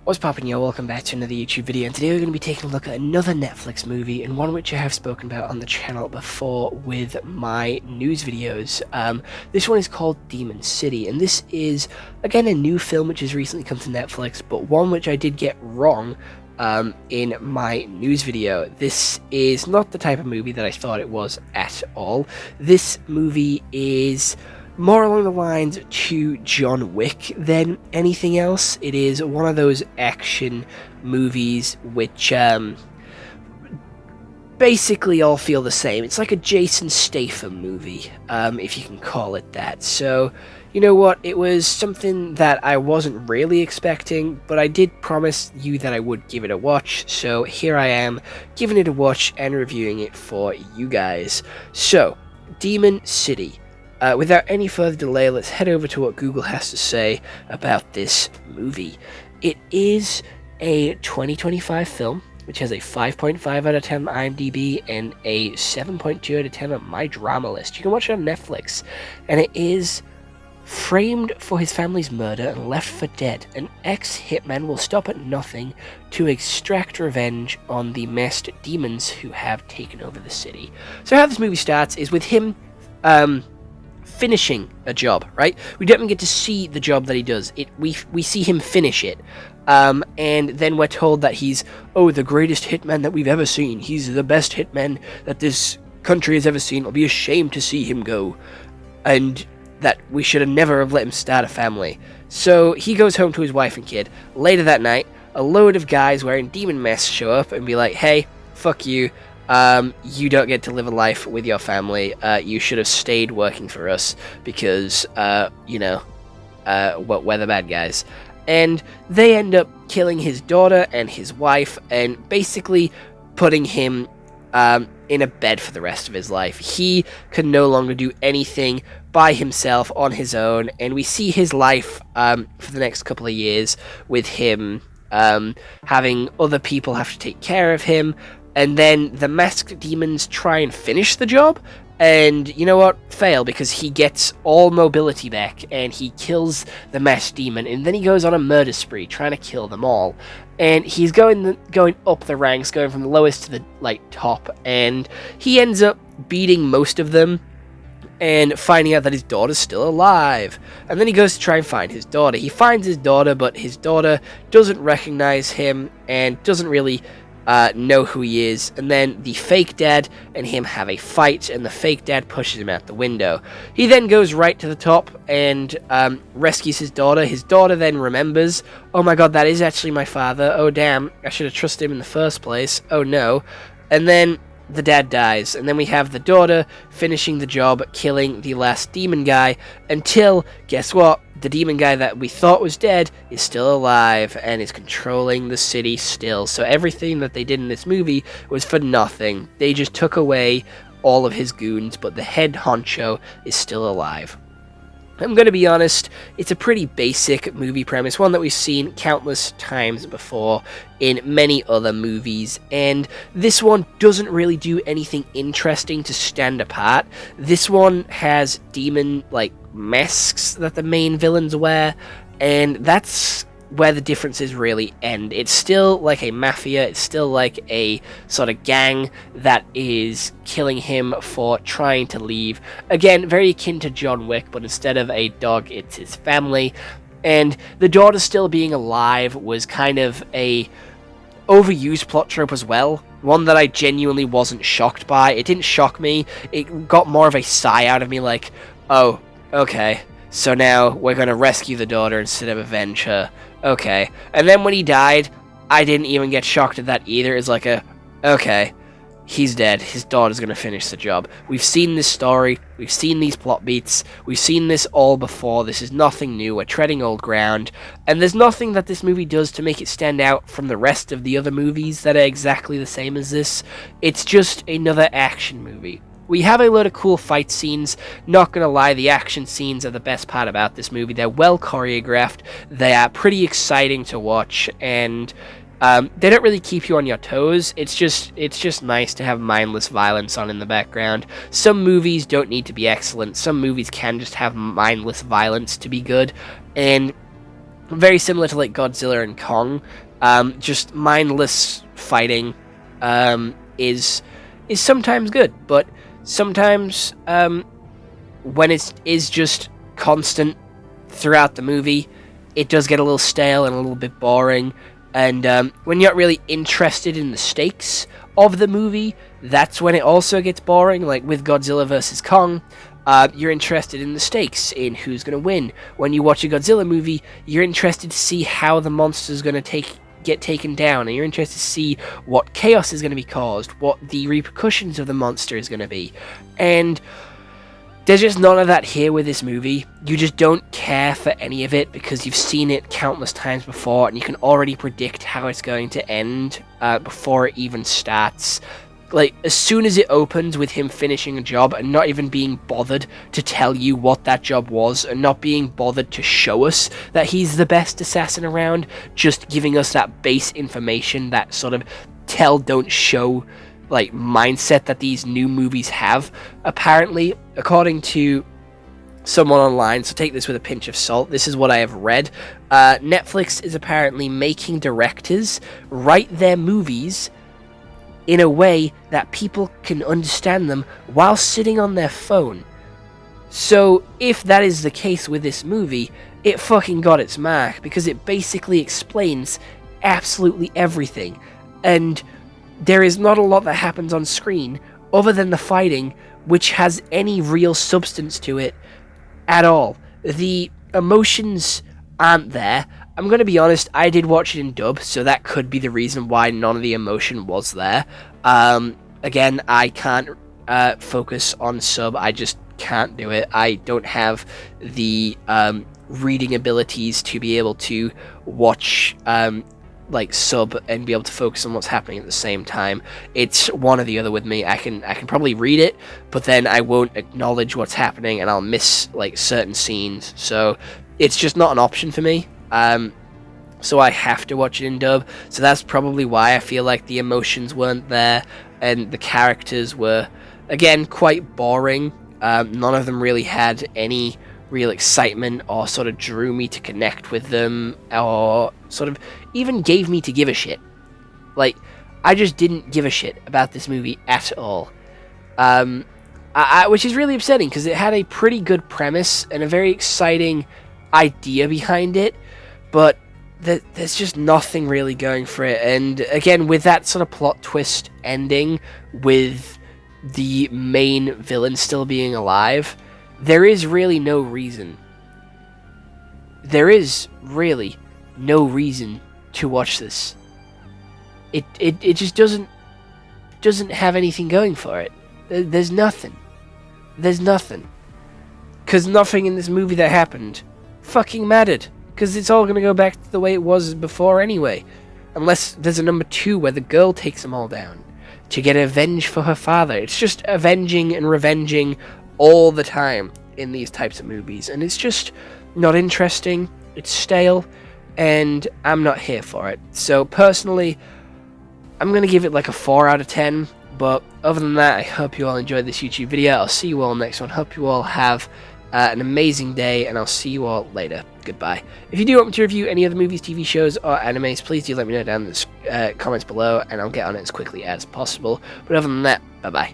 What's poppin', yo? Welcome back to another YouTube video, and today we're going to be taking a look at another Netflix movie, and one which I have spoken about on the channel before with my news videos. This one is called Demon City, and this is, again, a new film which has recently come to Netflix, but one which I did get wrong in my news video. This is not the type of movie that I thought it was at all. This movie is more along the lines to John Wick than anything else. It is one of those action movies which basically all feel the same. It's like a Jason Statham movie, if you can call it that. So, you know what, it was something that I wasn't really expecting, but I did promise you that I would give it a watch, so here I am, giving it a watch and reviewing it for you guys. So, Demon City. Without any further delay, let's head over to what Google has to say about this movie. It is a 2025 film, which has a 5.5 out of 10 on IMDb and a 7.2 out of 10 on My Drama List. You can watch it on Netflix. And it is framed for his family's murder and left for dead. An ex-hitman will stop at nothing to extract revenge on the masked demons who have taken over the city. So how this movie starts is with him finishing a job, right? We don't even get to see the job that he does. We see him finish it. And then we're told that he's, the greatest hitman that we've ever seen. He's the best hitman that this country has ever seen. It'll be a shame to see him go. And that we should have never have let him start a family. So he goes home to his wife and kid. Later that night, a load of guys wearing demon masks show up and be like, hey, fuck you. You don't get to live a life with your family. You should have stayed working for us because, we're the bad guys. And they end up killing his daughter and his wife and basically putting him in a bed for the rest of his life. He can no longer do anything by himself on his own, and we see his life for the next couple of years with him having other people have to take care of him. And then the masked demons try and finish the job, and you know what? Fail, because he gets all mobility back, and he kills the masked demon, and then he goes on a murder spree, trying to kill them all. And he's going up the ranks, going from the lowest to the top, and he ends up beating most of them, and finding out that his daughter's still alive. And then he goes to try and find his daughter. He finds his daughter, but his daughter doesn't recognize him, and doesn't really know who he is. And then the fake dad and him have a fight, and the fake dad pushes him out the window. He then goes right to the top and rescues his daughter. His daughter then remembers, oh my god, that is actually my father. Oh damn, I should have trusted him in the first place. Oh no. And then the dad dies, and then we have the daughter finishing the job, killing the last demon guy, until, guess what? The demon guy that we thought was dead is still alive and is controlling the city still. So everything that they did in this movie was for nothing. They just took away all of his goons, but the head honcho is still alive. I'm going to be honest, it's a pretty basic movie premise, one that we've seen countless times before in many other movies, and this one doesn't really do anything interesting to stand apart. This one has demon, masks that the main villains wear, and that's where the differences really end. It's still like a mafia, it's still like a sort of gang that is killing him for trying to leave. Again, very akin to John Wick, but instead of a dog, it's his family. And the daughter still being alive was kind of a overused plot trope as well. One that I genuinely wasn't shocked by. It didn't shock me. It got more of a sigh out of me, like, oh, okay, so now we're gonna rescue the daughter instead of avenge her. Okay. And then when he died, I didn't even get shocked at that either. It's like okay, he's dead. His daughter's gonna finish the job. We've seen this story. We've seen these plot beats. We've seen this all before. This is nothing new. We're treading old ground. And there's nothing that this movie does to make it stand out from the rest of the other movies that are exactly the same as this. It's just another action movie. We have a lot of cool fight scenes. Not gonna lie, the action scenes are the best part about this movie. They're well choreographed, they are pretty exciting to watch, and they don't really keep you on your toes. It's just nice to have mindless violence on in the background. Some movies don't need to be excellent. Some movies can just have mindless violence to be good, and very similar to like Godzilla and Kong. Just mindless fighting is sometimes good, but sometimes when it is just constant throughout the movie, it does get a little stale and a little bit boring. And when you're not really interested in the stakes of the movie, that's when it also gets boring. Like with Godzilla vs. Kong, you're interested in the stakes, in who's going to win. When you watch a Godzilla movie, you're interested to see how the monster's going to get taken down, and you're interested to see what chaos is going to be caused, what the repercussions of the monster is going to be. And there's just none of that here with this movie. You just don't care for any of it because you've seen it countless times before, and you can already predict how it's going to end before it even starts. Like, as soon as it opens with him finishing a job and not even being bothered to tell you what that job was, and not being bothered to show us that he's the best assassin around, just giving us that base information, that sort of tell, don't show like mindset that these new movies have. Apparently, according to someone online, so take this with a pinch of salt, this is what I have read, Netflix is apparently making directors write their movies in a way that people can understand them while sitting on their phone. So if that is the case with this movie, it fucking got its mark, because it basically explains absolutely everything. And there is not a lot that happens on screen other than the fighting, which has any real substance to it at all. The emotions aren't there. I'm going to be honest, I did watch it in dub, so that could be the reason why none of the emotion was there. Again, I can't focus on sub, I just can't do it. I don't have the reading abilities to be able to watch like sub and be able to focus on what's happening at the same time. It's one or the other with me. I can probably read it, but then I won't acknowledge what's happening and I'll miss like certain scenes. So it's just not an option for me. So I have to watch it in dub. So that's probably why I feel like the emotions weren't there and the characters were, again, quite boring. None of them really had any real excitement or sort of drew me to connect with them or sort of even gave me to give a shit. Like, I just didn't give a shit about this movie at all. Which is really upsetting because it had a pretty good premise and a very exciting idea behind it, but there's just nothing really going for it. And again, with that sort of plot twist ending with the main villain still being alive, there is really no reason. There is really no reason to watch this. It just doesn't have anything going for it. There's nothing. There's nothing. Because nothing in this movie that happened fucking mattered. Because it's all going to go back to the way it was before anyway. Unless there's a number 2 where the girl takes them all down to get revenge for her father. It's just avenging and revenging all the time in these types of movies. And it's just not interesting. It's stale. And I'm not here for it. So personally, I'm going to give it like a 4 out of 10. But other than that, I hope you all enjoyed this YouTube video. I'll see you all next one. Hope you all have an amazing day, and I'll see you all later. Goodbye. If you do want me to review any other movies, TV shows, or animes, please do let me know down in the comments below, and I'll get on it as quickly as possible. But other than that, bye-bye.